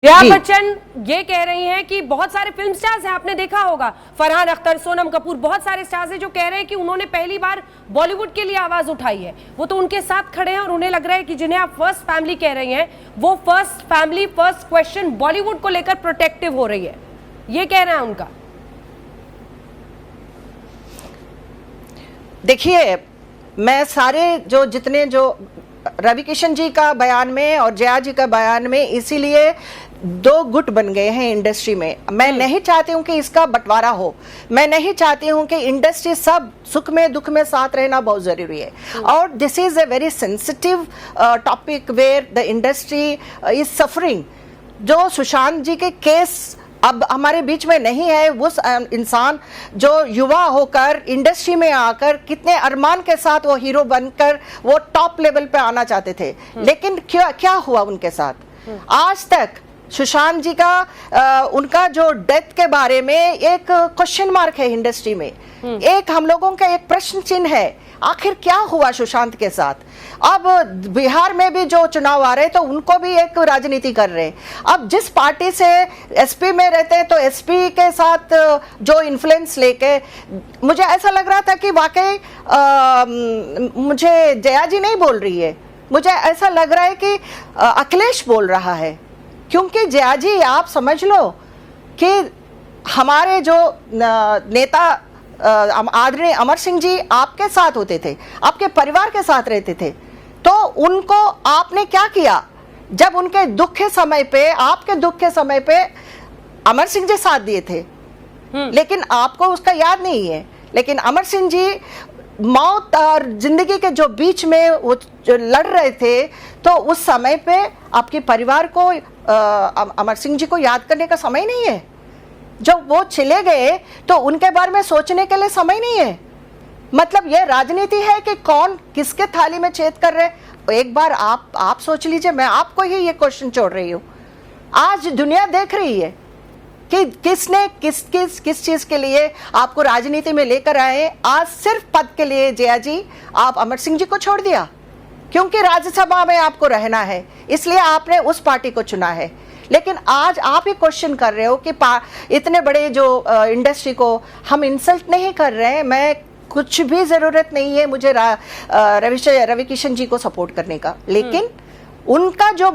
जया बच्चन ये कह रही हैं कि बहुत सारे फिल्म स्टार्स हैं, आपने देखा होगा, फरहान अख्तर, सोनम कपूर, बहुत सारे स्टार्स हैं जो कह रहे हैं कि उन्होंने पहली बार बॉलीवुड के लिए आवाज उठाई है। वो तो उनके साथ खड़े हैं और उन्हें लग रहा है कि जिन्हें आप फर्स्ट फैमिली कह रही हैं वो first family first question Bollywood को लेकर प्रोटेक्टिव हो रही है, ये कह रहा है उनका। देखिए, मैं सारे जितने रवि किशन जी का बयान में और जया जी का बयान में इसीलिए दो गुट बन गए हैं इंडस्ट्री में। मैं नहीं चाहती हूं कि इसका बंटवारा हो, मैं नहीं चाहती हूं कि इंडस्ट्री सब सुख में दुख में साथ रहना बहुत जरूरी है। और this is a very sensitive topic where the industry is suffering. जो सुशांत जी के केस अब हमारे बीच में नहीं है, वो इंसान जो युवा होकर इंडस्ट्री में आकर कितने अरमान के साथ वो हीरो बनकर वो टॉप लेवल पे आना चाहते थे, लेकिन क्या हुआ उनके साथ। आज तक सुशांत जी का उनका जो डेथ के बारे में एक क्वेश्चन मार्क है इंडस्ट्री में, एक हम लोगों का एक प्रश्न चिन्ह है, आखिर क्या हुआ सुशांत के साथ। अब बिहार में भी जो चुनाव आ रहे तो उनको भी एक राजनीति कर रहे हैं। अब जिस पार्टी से एसपी में रहते हैं तो एसपी के साथ जो इन्फ्लुएंस लेके मुझे ऐसा लग रहा था कि वाकई मुझे जया जी नहीं बोल रही है, मुझे ऐसा लग रहा है कि अखिलेश बोल रहा है। क्योंकि जया जी आप समझ लो कि हमारे जो नेता आदरणीय अमर सिंह जी आपके साथ होते थे, आपके परिवार के साथ रहते थे, तो उनको आपने क्या किया जब उनके दुख के समय पे, आपके दुख के समय पे अमर सिंह जी साथ दिए थे, लेकिन आपको उसका याद नहीं है। लेकिन अमर सिंह जी मौत और जिंदगी के जो बीच में वो जो लड़ रहे थे, तो उस समय पे आपके परिवार को अमर सिंह जी को याद करने का समय नहीं है। जब वो चले गए तो उनके बारे में सोचने के लिए समय नहीं है। मतलब ये राजनीति है कि कौन किसके थाली में छेद कर रहे। एक बार आप सोच लीजिए, मैं आपको ही ये क्वेश्चन छोड़ रही हूँ। आज दुनिया देख रही है कि किसने किस चीज के लिए आपको राजनीति में लेकर आए। आज सिर्फ पद के लिए जया जी आप अमर सिंह जी को छोड़ दिया, क्योंकि राज्यसभा में आपको रहना है, इसलिए आपने उस पार्टी को चुना है। लेकिन आज आप ही क्वेश्चन कर रहे हो कि इतने बड़े जो इंडस्ट्री को हम इंसल्ट नहीं कर रहे हैं। मैं कुछ भी जरूरत नहीं है मुझे रवि किशन जी को सपोर्ट करने का, लेकिन उनका जो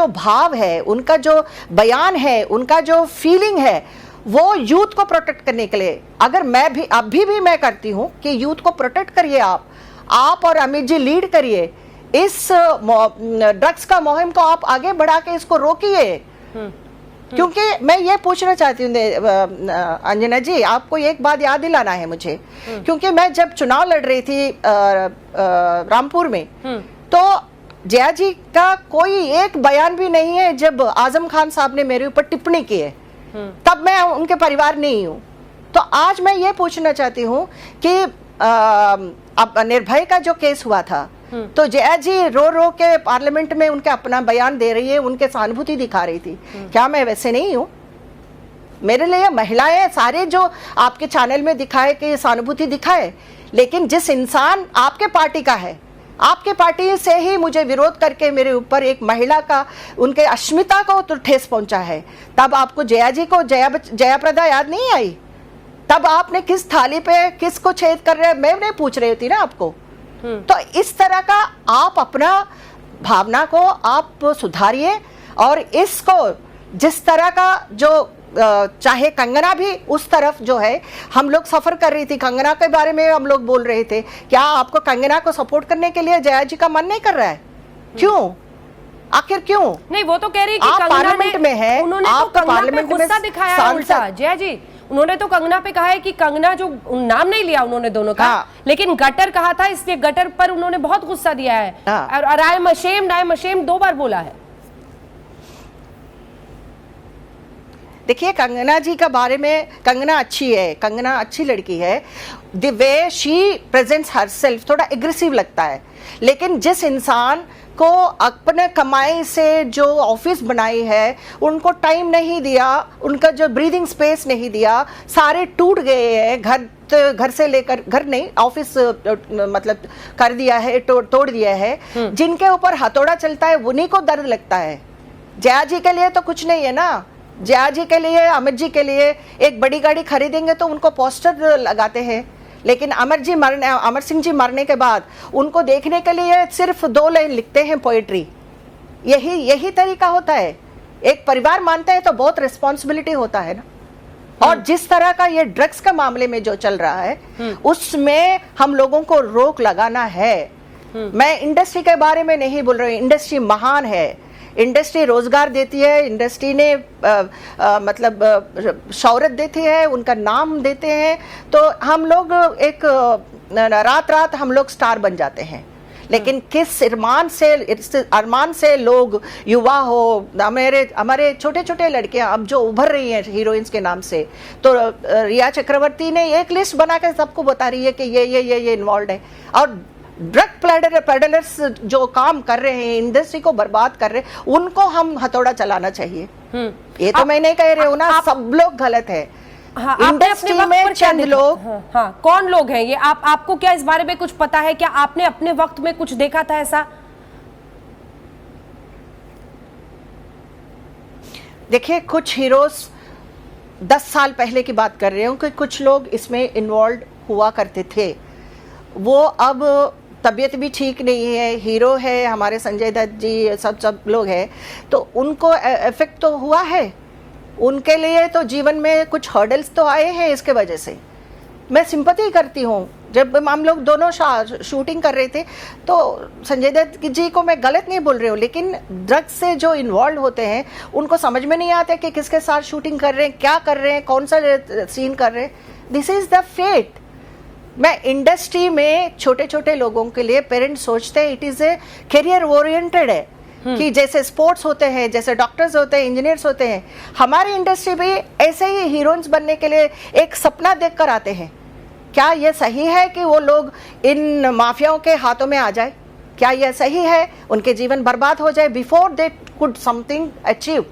भाव है, उनका जो बयान है, उनका जो फीलिंग है, वो यूथ को प्रोटेक्ट करने के लिए, अगर मैं भी अभी भी मैं करती हूँ कि यूथ को प्रोटेक्ट करिए आप और अमित जी लीड करिए इस ड्रग्स का मुहिम को, आप आगे बढ़ा के इसको रोकिए। क्योंकि मैं ये पूछना चाहती हूँ अंजना जी, आपको एक बात याद दिलाना है मुझे, क्योंकि मैं जब चुनाव लड़ रही थी रामपुर में, तो जया जी का कोई एक बयान भी नहीं है जब आजम खान साहब ने मेरे ऊपर टिप्पणी की है, तब मैं उनके परिवार नहीं हूँ। तो आज मैं ये पूछना चाहती हूँ कि अब निर्भय का जो केस हुआ था, तो जया जी रो के पार्लियामेंट में उनके अपना बयान दे रही है, उनके सहानुभूति दिखा रही थी। क्या मैं वैसे नहीं हूँ? मेरे लिए महिलाएं सारे जो आपके चैनल में दिखाए कि सहानुभूति दिखाए, लेकिन जिस इंसान आपके पार्टी का है, आपके पार्टी से ही मुझे विरोध करके मेरे ऊपर एक महिला का, उनके अस्मिता को तो ठेस पहुंचा है, तब आपको जया जी को जया प्रदा याद नहीं आई? तब आपने किस थाली पे किसको छेद कर रहे हैं मैं नहीं पूछ रही थी ना आपको। तो इस तरह का आप अपना भावना को आप सुधारिए, और इसको जिस तरह का जो चाहे कंगना भी उस तरफ जो है, हम लोग सफर कर रही थी, कंगना के बारे में हम लोग बोल रहे थे, क्या आपको कंगना को सपोर्ट करने के लिए जया जी का मन नहीं कर रहा है? क्यों? आखिर क्यों नहीं? वो तो कह रही कि आप पार्लियामेंट में है, उन्होंने तो कंगना पे गुस्सा दिखाया उल्टा। जया जी, उन्होंने तो कंगना पे कहा है कि कंगना, जो नाम नहीं लिया उन्होंने दोनों का, लेकिन गटर कहा था, इसलिए गटर पर उन्होंने बहुत गुस्सा दिया है। और आई एम अशेम्ड 2 बार बोला है। देखिए, कंगना जी का बारे में, कंगना अच्छी है, कंगना अच्छी लड़की है, the way she presents herself थोड़ा एग्रेसिव लगता है, लेकिन जिस इंसान को अपने कमाई से जो ऑफिस बनाई है, उनको टाइम नहीं दिया, उनका जो ब्रीदिंग स्पेस नहीं दिया, सारे टूट गए हैं, घर से लेकर, घर नहीं ऑफिस मतलब कर दिया है, तोड़ दिया है, जिनके ऊपर हथौड़ा चलता है उन्हीं को दर्द लगता है। जया जी के लिए तो कुछ नहीं है ना। जया जी के लिए, अमित जी के लिए एक बड़ी गाड़ी खरीदेंगे तो उनको पोस्टर लगाते हैं, लेकिन अमर सिंह जी मरने के बाद उनको देखने के लिए सिर्फ 2 लाइन लिखते हैं पोएट्री। यही तरीका होता है। एक परिवार मानते हैं तो बहुत रिस्पॉन्सिबिलिटी होता है ना। और जिस तरह का ये ड्रग्स का मामले में जो चल रहा है उसमें हम लोगों को रोक लगाना है। मैं इंडस्ट्री के बारे में नहीं बोल रही हूँ, इंडस्ट्री महान है, इंडस्ट्री रोजगार देती है, इंडस्ट्री ने मतलब शौहरत देती है, उनका नाम देते हैं, तो हम लोग एक रात हम लोग स्टार बन जाते हैं। लेकिन किस अरमान से लोग युवा हो, हमारे छोटे छोटे लड़कियां अब जो उभर रही हैं हीरोइंस के नाम से, तो रिया चक्रवर्ती ने एक लिस्ट बना के सबको बता रही है कि ये इन्वॉल्व है। और ड्रग पेडलर्स जो काम कर रहे हैं, इंडस्ट्री को बर्बाद कर रहे हैं, उनको हम हथौड़ा चलाना चाहिए। ये तो मैं नहीं कह रही हूँ ना, सब लोग गलत है। हाँ, इंडस्ट्री में चंद लोग। हाँ, कौन लोग हैं ये? आपको क्या इस बारे में कुछ पता है? क्या आपने अपने वक्त में कुछ देखा था ऐसा? देखिए, कुछ हीरोज 10 साल पहले की बात कर रही हूँ कि कुछ लोग इसमें इन्वॉल्व हुआ करते थे। वो अब तबीयत भी ठीक नहीं है, हीरो है हमारे संजय दत्त जी, सब लोग हैं, तो उनको इफेक्ट तो हुआ है। उनके लिए तो जीवन में कुछ हर्डल्स तो आए हैं इसके वजह से। मैं सिंपैथी करती हूँ। जब हम लोग दोनों शूटिंग कर रहे थे तो संजय दत्त जी को मैं गलत नहीं बोल रही हूँ, लेकिन ड्रग्स से जो इन्वॉल्व होते हैं उनको समझ में नहीं आता कि किसके साथ शूटिंग कर रहे हैं, क्या कर रहे हैं, कौन सा सीन कर रहे हैं। This is the fate. मैं इंडस्ट्री में छोटे छोटे लोगों के लिए पेरेंट्स सोचते हैं it is a career oriented है, कि जैसे स्पोर्ट्स होते हैं, जैसे डॉक्टर्स होते हैं, इंजीनियर्स होते हैं, हमारी इंडस्ट्री भी ऐसे ही हीरोइंस बनने के लिए एक सपना देखकर आते हैं। क्या यह सही है कि वो लोग इन माफियाओं के हाथों में आ जाए? क्या यह सही है? उनके जीवन बर्बाद हो जाए before they could something achieve.